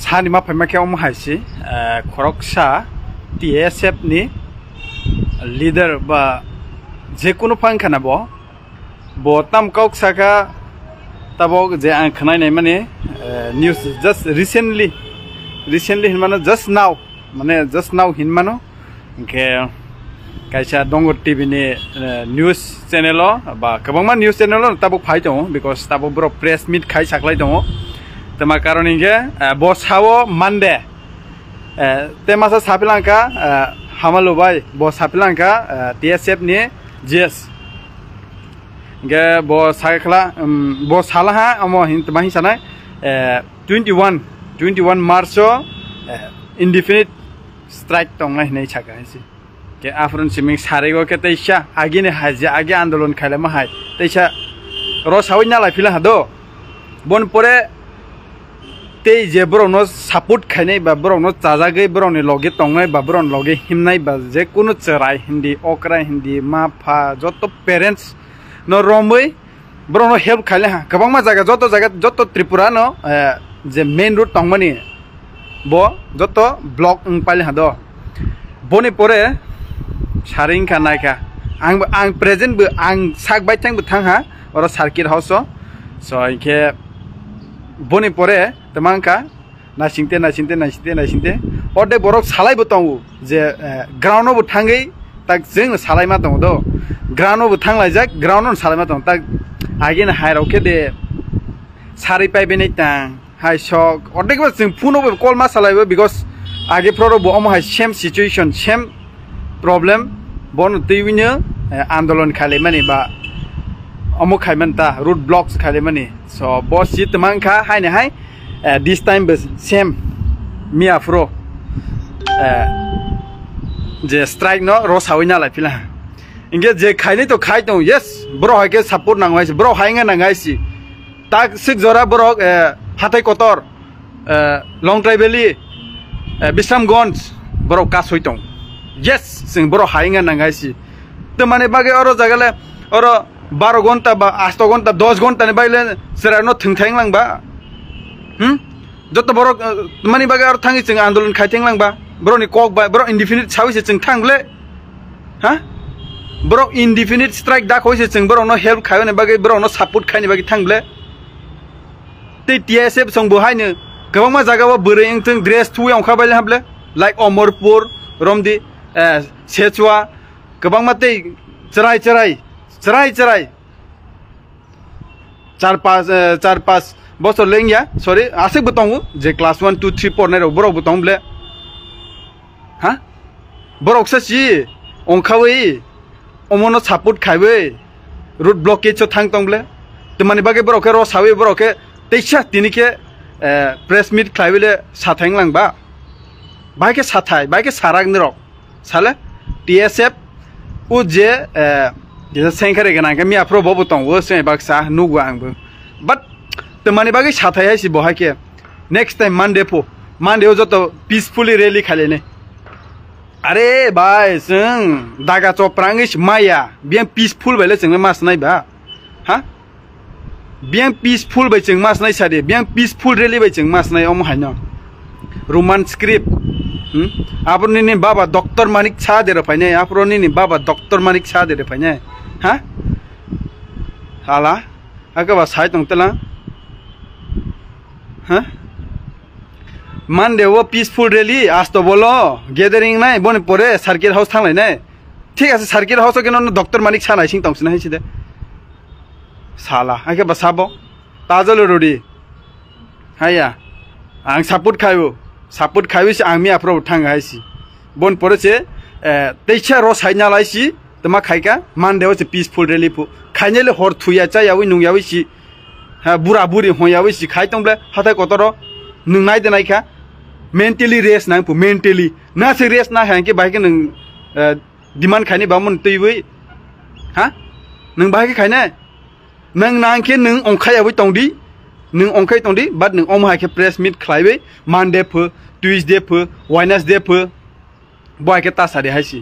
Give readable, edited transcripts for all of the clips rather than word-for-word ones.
सानि मा फाइमाखे अम हाइसि खरकसा TSF नि लीडर बा जेकुनु फांखाना बो ताम कौक साका तबो जे आं खोनानाय माने न्यूज जस्ट रिसेंटली हिनमानो जस्ट नाउ हिनमानो के कायसा दंग टीवी नि न्यूज चैनल बा गोबांमा न्यूज चैनल तबो फाइ दङ बिकज तबो ब्रो प्रेस मीट खाइ साख्लाय दङ तमा कारण इंगे बसावो मानदे तेमासा सापिलांका हामालुबाय बो सापिलांका TSF नि GS गे बो साखला बो सालाहा अमो हिंतमा हिसानाय 21 मार्च इंडिफिनिट स्ट्राइक तंगना हिनै छाका हिसि के आफरन सिमिं सारेगो के तैसा आगे ने हाजिया आगे आंदोलन खाइलामा हाय तैसा र सावै नालाय फिला हादो बन परे ते जे ब्रोनो सपोर्ट खाइनाय बा ब्रोनो चाजागै ब्रोनि लगे तंगनाय बा ब्रोन लगे हिमनाय बा जे कुनु चराय हिंदी ओकरा हिंदी माफा जत पेरेंट्स न रमै ब्रोनो हेल्प खाइले हा गोबांमा जायगा जत त्रिपुरा न जे मेन रूट तंगमानि बो जत ब्लॉक पाइले हादो बनि परे सारिंखा नायखा आं प्रेजेंट बो आं साक बायथां बो थांहा और सार्किट हाउस सो इखे बनि परे तमांका नासिंते अदे बरक सालायबो तंगु जे ग्राउंड बो थांगै ताक जों सालायमा दङ दो ग्राउंड बो थांलाय जा ग्राउंड सालायमा दङ ताक आगेन हायरावके दे सारि पाइबेनै ता हाय शक अदेक बो जों फुनो बो कल मा सालायबो बिकज आगे फ्रो बो अम हाय सेम सिचुएशन सेम प्रॉब्लम बन दैविनो आंदोलन खाले माने बा अमुक खायमनता रूट ब्लॉक्स खाले माने सो बस सिट मांखा हायने हाय this time बस सेम मिया फ्रो जे स्ट्राइक न रो सावै नालाय फिला इंगे जे खायनै तो खाय दं यस ब्रो हायके सपोर्ट नांगायसि ब्रो हायंगा नांगायसि ताक सिक जरा ब्रो हाथाय कतर लं ट्राइबेली बिश्रामगंज ब्रो कासय दं यस जों ब्रो हायंगा नांगायसि तो माने बागे अरो जागाले अरो 12 घंटा बा 8 घंटा 10 घंटा नि बायले सेरानो थंथायं लांबा जत बरो माने बागे अरो थांगि जों आंदोलन खायथें लांबा ब्रोनि कक बा ब्रो इंडिफिनिट सावैसे जों थांगले हा ब्रो इंडिफिनिट स्ट्राइक दा खयसे जों ब्रो न हेल्प खायने बागे ब्रो न सपोर्ट खायने बागे थांगले ते TSF सं बहायनो गोबां मा जागाबा बोरै जों ड्रेस थुय अंखाबायले हाबले लाइक अमरपुर रमदि सेचुआ गोबां माते चराय 4-5 बसर लेंया सॉरी आसे बताऊं जे क्लास 1 2 3 4 ने बरो बताऊं बले हा बरो ससि अंखावै अमनो सपोर्ट खायबै रूट ब्लॉकेज थांग तंबले त माने बागे बरो के रो सावै बरो के तैसा तिनिके प्रेस मीट खायबेले साथायं लांबा बाके साथाय बाके सारागनि र साले TSF उ जे सेंखारे गना के मिया फ्रो बबो तंग वो से बाक्सा नुगु आंबो बट तो माने बागे साथाय हायसि बहाके नेक्स्ट टाइम मानडे जत पीसफुली रैली खालेने अरे भाई जों दागा चप्रांगिस माया बियां पीसफुल बायले जों मास नायबा हा बियां पीसफुल बाय जों मास नाय सादे बियां पीसफुल रैली बाय जों मास नाय अम हायनो रोमान स्क्रिप्ट आपनि बाबा डॉक्टर मानिक सा देर फाइने आपनि बाबा डॉक्टर मानिक सा देर फाइने हा हाला आगबा साइ दंतला हा मानडे वो पीसफुल रैली आज तो बोलो गैदरिंग नाय बने परे सार्किट हाउस थांलाय नाय ठीक আছে सार्किट हाउस के न डॉक्टर मानिक सा नायसिं तंसिना हायसिदे साला आगबा साबो ताजल रुडी हाया आं सपोर्ट खायबिस आं मियाफ्राव थांगायसि बन परेसे तैसा र साइना लायसि तमा खायका मानदेव से पीसफुल रैली फु खायनेले हर थुया चायावि नुयाविसि हा बुरा बुरि होयाविसि खायतंब्ले हाथाय कतर नंनाय देनायखा मेंटली रेस्ट नांपु मेंटली ना से रेस्ट ना हांके बायके नों डिमांड खायने बामन तैबै हा नों बायके खायने नों नांके नों अंखायावि तंदि नों अंखाय तंदि बाट नों अमहाके प्रेस मीट खालायबै मानडे फु ट्यूसडे फु वेडनेसडे फु बयके तासारि हायसि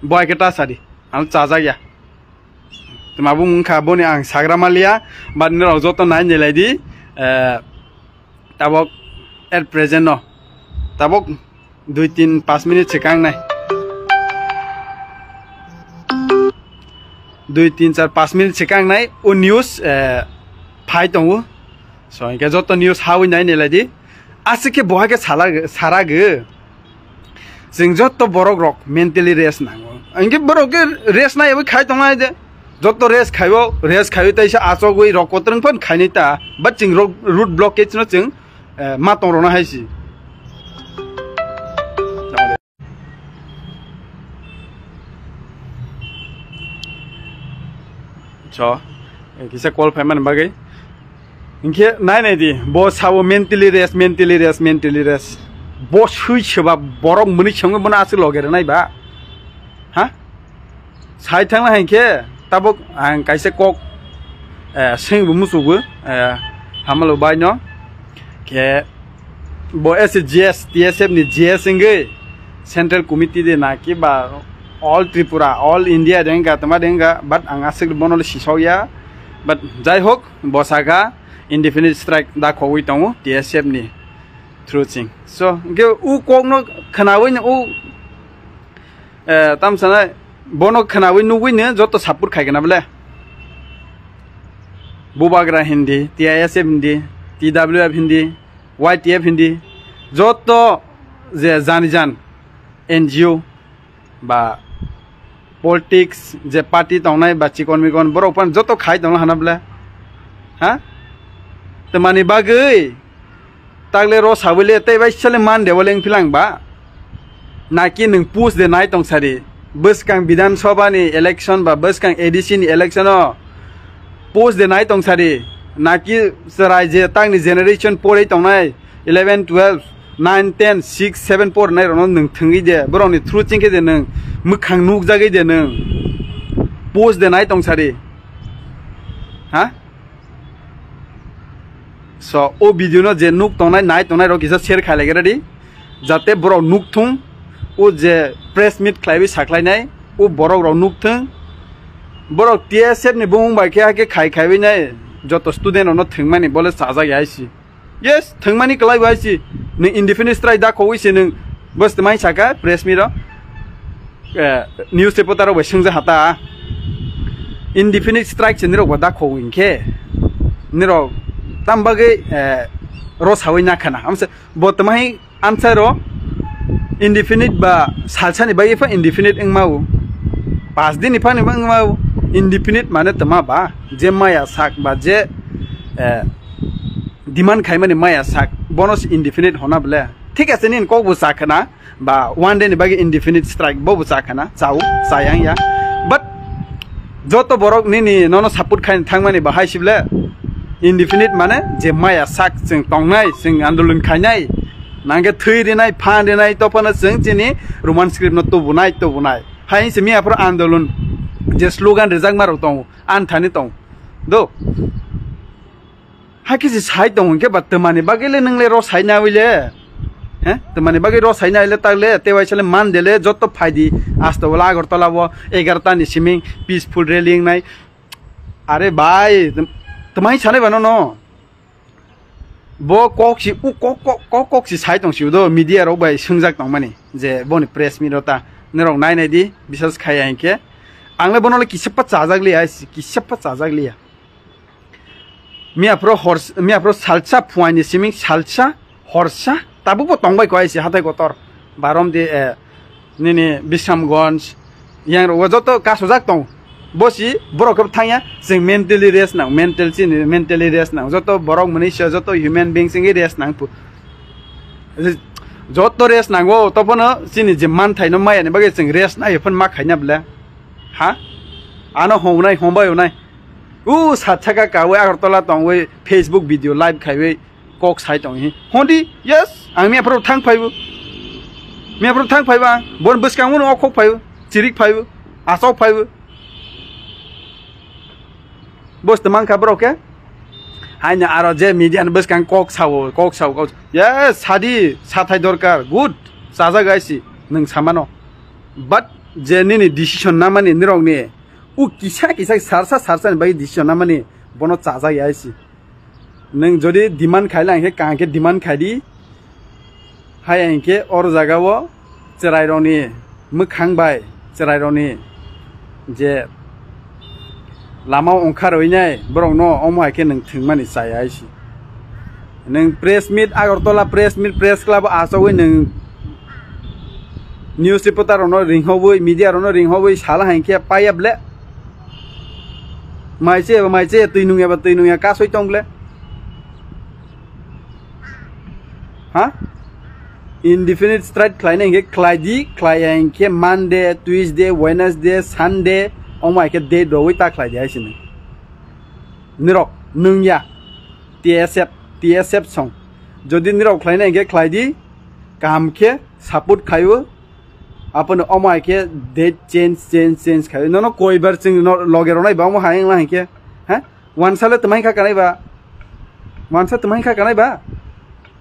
बयके तासारि आं चाजाया तमाबु मुंखा बने आं साग्रामालिया बाट नराव जत नायनेलायदि ताबक at present no tabok 2-3-5 minute sekang nai 2-3-4-5 minute sekang nai o news phai tongu so inke joto news hawi nai ne ladi asike boha ke sara ge jeng joto borok rok mentally rest nango inke borok ke rest nai ebai khai tongai de joto rest khayo taisa achogui rok kotrang pon khaini ta but jeng root blockage no jeng ma tong rona haisi so kisa call payment bagai inke nai di bo sawo mentally rest bo shui chba borok muni chongo bana asu logere nai ba ha sai thang na inke tabok ang kaise kok sing bu musugo hamalo bai no ke bo SGS TSF ni GS inge central committee de na ki ba all Tripura all India denga tama denga but ang asik bonol sisoya but jai hok bosaga indefinite strike da khoi tongu TSF ni through thing so ge u kok no khanawi no u tam sana bono khanawi nu wi ne joto support khai gana bole bubagra hindi TISF hindi TWF hindi YTF hindi joto je jan NGO ba politics je party tongnai ba chikon mikon borok pan joto khai tongla hanabla ha tamani bagai tagle ro sawile te bai chale man dewaleng philang ba naki nung push de nai tong sari buskang bidan sabha ni election ba buskang ADC ni election o push de nai tong sari naki sarai je tang ni generation pore tongnai 11 12 9 10 6 7 4 nai ron nung thungi de borong ni through chingke de nung mukhang nuk jagai de nung post de nai tong sari ha so o video no je nuk nai tongnai ro kisa share khai lagera di jate borok nuk thung o je press meet khlaibi saklai nai o borok ro nuk thung borok TSF ni bung ba ke khai bi nai joto student no thungmani bole saja yaisi yes thungmani klai baisi ni indefinite strike da khoi se nung bas mai saka press meet ro news reporter ro singja hata indefinite strike se niro da khoi inke niro tambagai ro sawai na khana amse botmai answer ro indefinite ba salsa ni ba ifa indefinite engmau 5 din ifa ni engmau indefinite mane tama ba je maya sak ba je demand khaimani maya sak bonus indefinite hona bole ঠিক আছে নিন কো বুসা খানা বা one day নি বাগে indefinite strike বো বুসা খানা চাও সায়াং ya but যত বরক নিনি নন সাপোর্ট খাই থাংমানি বাহাই সিবলে indefinite মানে যে মায়া সাক जों টংনাই जों आंदोलन खायनाय नांगे थै रेनाय फा रेनाय तपना जों जिनि रोमान स्क्रिप्ट न तो बुनाय हाय से मियाफोर आंदोलन जे स्लोगान रेजाक मारो दं आन थानि दं दो हाकि जे साइ दं के बात माने बागेले नंगले र साइना विले हैं तो माने बागे रो साइना इले तागले तेवाइसले मान देले जत्तो फाइदी आस्तो लागरतला व 11 ता नि सिमिं पीसफुल रेलिंग नाय अरे भाई तमाइ साने बनो न बो कोक्सि उ कोक्सि साइ दं सिउ दो मीडिया रो बाय संजाक दं माने जे बनि प्रेस मिरता नरौ नायनाय दि बिसास खाया इनके आंले बनले किसपा चाजागलिया मियाफ्रो सालसा फुआनि सिमिं सालसा हरसा ताबुबो तंबाय कयसि हाथाय गतर बारम दे निनि बिश्रामगंज यां रो जतो कासोजाक दं बसि बरक थांया जों मेन्टली रेस्ट नां मेन्टली रेस्ट नां जतो बरक मनुष्य जतो ह्युमन बीइंग सिंग रेस्ट नां जतो रेस्ट नांगो तपनो सिनि जे मान थाइनो मायानि बागे जों रेस्ट ना एफन मा खायना बले हा आनो हमबाय उ साथाका कावे आगरतला तंगवे फेसबुक भिडियो लाइव खाइवे कक साइ दंहि हन्दि यस आं मियाफ्राव थां फाइबा बन बसकांगो न अखक फाइबो चिरिक फाइबो आसाव फाइबो बस त मांखा ब्रके हाइना आरो जे मिडियान बसकां कक साव यस सादि साथाय दरकार गुड साजा गाइसि नों सामानो बाट जे निनि डिसिजन ना माने निरंनि उ किसा सारसा नि बाय डिसिजन ना माने बनो चाजा याइसि नों जदि डिमान्ड खाइला हे कांके डिमान्ड खाइदि hai angke or jagao cheraironi mokhang bai cheraironi je lama ongkharoinai borok no omai ke nang thingmani chai aisi nang press meet Agartala press meet press club asawi nang news reporter no ringhoboi media no ringhoboi sala hainke payable maiche tuinunga ka soi tongle ha indefinite strike kleine nge klaidi klaiang ke Monday Tuesday Wednesday Sunday omai ke day do wi ta klaidi aisini nirok nungya TSF song jodi nirok kleine nge klaidi kam ke support khayo अपन ओमाय के date change खायो न कोई बार चिंग लगे रोनाय बा म हायं ला के ह वानसाले तमाय खा कानाय बा वानसा तमाय खा कानाय बा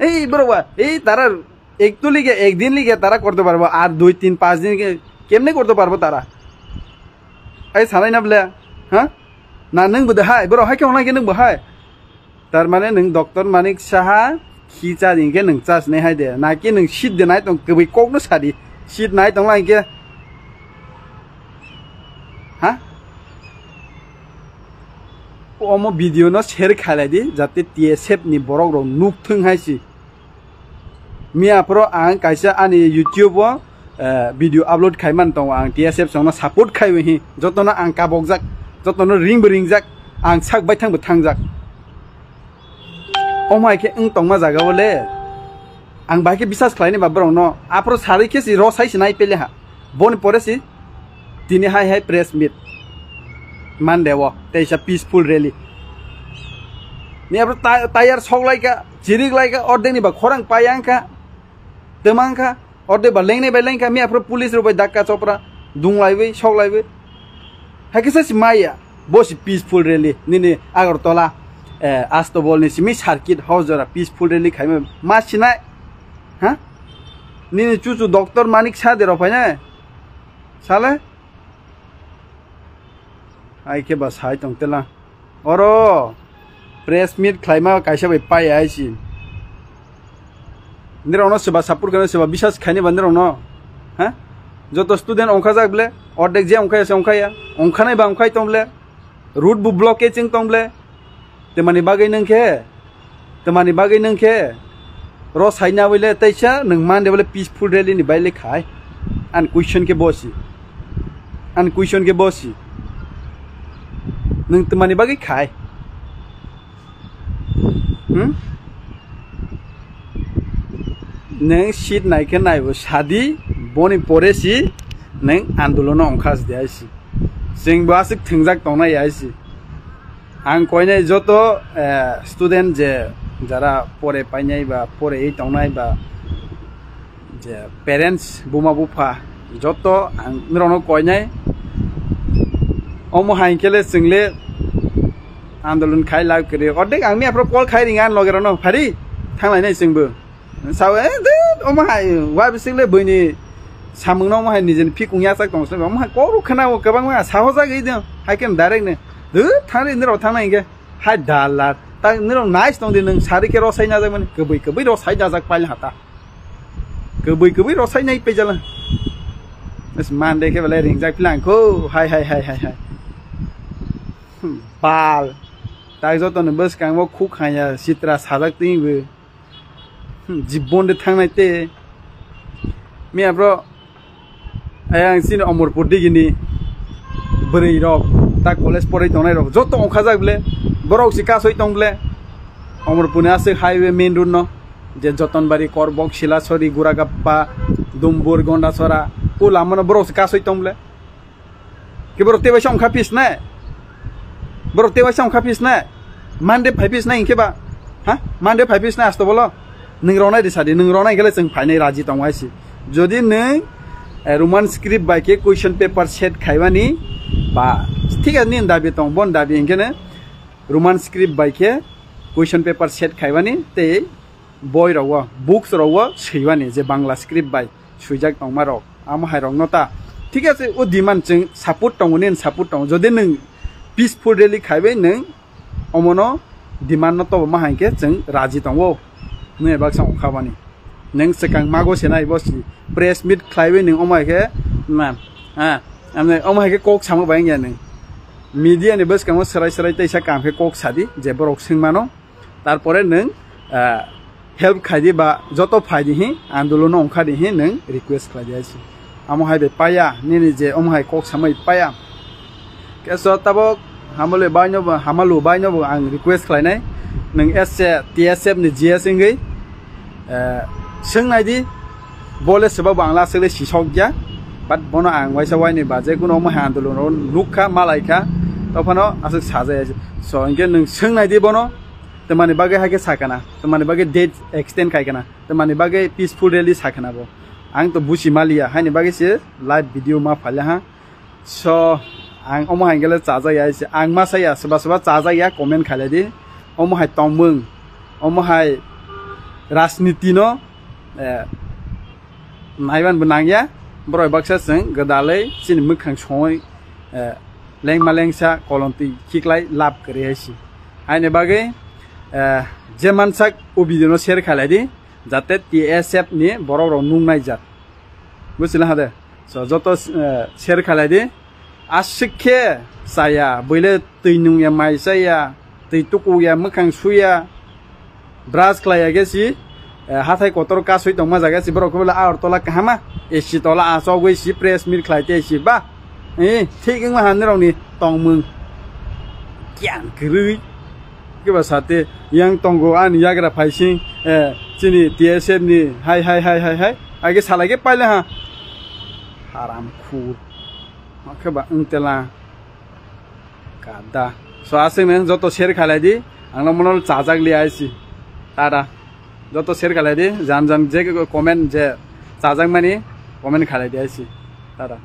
ए बरोबा ए तारा एक तो लिगे एक दिन लिगे तारा करते पारबो আর 2 3 5 दिन के केमने करते पारबो तारा ए सानाय ना बले ह ना नों बदे हाय बरो हाय के ओना के नों बहाय तार माने नों डॉक्टर मानिक साहा खिचा दिन के नों चास ने हाय दे ना के नों सिद देनाय तो गबै कोक न सादी Shit night tong lai kia ha omo video no share khalai di jate TSF ni borok ro nuk thung hai si mia pro ang kaisa ani YouTube video upload khaiman tong ang TSF song na support khai hi jotona ang kabok jak jotona ring jak ang sak bai thang jak omai ke ung tong ma jaga bole ang baike bisas khlaini ba brong no apro sari ke si ro sai sinai pele ha bon pore si tini hai press meet Monday wo teisa peaceful rally ni apro tayar sok lai ka jirig lai ka orde ni ba khorang payang ka temang ka orde ba leng ne ba leng ka mi apro police ro ba dakka chopra dung lai bai sok lai bai ha ke sa si maya bosi peaceful rally ni Agartala Astobol ni simi circuit house jara peaceful rally khaime ma sinai ha ni chuchu doctor manik sa de ro paina sale ai ke bas hai tong tela oro press meet khlaima kaisa bai pai ai si nirono seba sapur gane seba bisas khaini bandero no ha joto student ongkha jak ble ordek je ongkha ase ongkhaya ongkhanai ba ongkhai tomble route bu blockaging tomble temani bagai nangke ro saina wile taisa nang mande wile peaceful rally ni baile khai an question ke bosi nang temani bagai khai nang shit nai ke nai bo shadi boni pore si nang andolon ongkhas de aisi sing basik thingjak tongnai aisi ang koine joto student je jara pore painai ba pore ei tongnai ba je parents buma bufa joto ang nrono koinai omo hainkele single andolon khai la kre odek ang mi apro call khai ringan logero no phari thanglai nai singbo sawe omo hai wa bisingle boini samung no mo hai nijen phikungya sak tongse omo hai koru khana o kabang ma sahoja gei de hai ken direct ne thangri nro thangnai ge hai dalat ta nro nice tong de nang sari ke ro sai na jamani kebai ro sai ja jak pail hata kebai ro sai nai pe jala es mande ke bale ring jak plan ko hai pal ta jo to ne bus kang mo khu khaya sitra sajak ting be jibon de thangnai te mi abro ayang sin omorpur digini brai rok ta college pore tongnai rok joto ongkha jak bele borok si ka soi tongle omorpune ase highway main road no je jotonbari korbok silasori guragappa dumbur gondasora ko lamano borok si ka soi tongle ke borok te basam khapis na borok te basam khapis na mande phapis na inke ba ha mande phapis na asto bolo ning ronai de sadi ning ronai gele jeng phainai raji tongwaisi jodi ning roman script by ke question paper set khaibani ba ঠিক আছে নিন দাবি তং বন দাবি এখানে roman script by ke question paper set khaibani te boy rawa books rawa seibani je bangla script by suijak tongma rok am hai rok nota ঠিক আছে ও demand jeng support tongnen support tong jodi nung peaceful rally khaibai nung omono demand no to ma haike jeng raji tongo ne bak sang khabani neng sekang mago senai bosi press meet khlaiwe neng omai ke ma amne omai ke kok samu bang ya neng media ni bus kang serai taisa kam ke kok sadi je borok singmano tarpore neng help khaidi ba joto phaidi hi andolon ongkhadi hi neng request khlai diasi amo haibe paya nini je omhai kok samai paya keso tabok hamale baino hamalu baino ang request khlainai neng SC TSF ni GS ngai sing di bole seba bangla sele sisok ya bat bono ang waisa wai ni baje kuno mo handolon nukha malaika tofano asuk sajai so inge neng sing di bono temani bagai hake sakana temani bagai date extend kai kana temani bagai peaceful rally sakana bo ang to busi malia haini bagai se live video ma phala ha so ang omo hangele chaja ya se ang ma saya seba chaja ya comment khale di omo hai tongmung omo hai राजनीति no naiban benang ya broi baksa sing gadalai sin mukhang choi leng malengsa kolonti khiklai lab kare haisi aine bagai jemansak obidio no share khaladi jate TSF ni borok rok nungnai jat busila hade so joto share khaladi ashikhe saya boile tuinung ya mai saya tuituku ya mukhang suya ब्रास क्लाया गेसी हाथाय कतर कासै दं मा जागासि बरक बला our तला कामा एसि तला आसगै सि प्रेस मिट क्लायते एसि बा थिगं मा हान रौनि तंमुं क्यान ग्रुइ केबा साथे yang tonggo an yagra phaising chini TSF ni hai age salage paile ha haram khur makeba untela kada so aseng men joto share khalai di anglo monol chajak li aisi तारा जो तो share खालाई दी जान जे comment जे चाजाक मानी comment खालाई दी तारा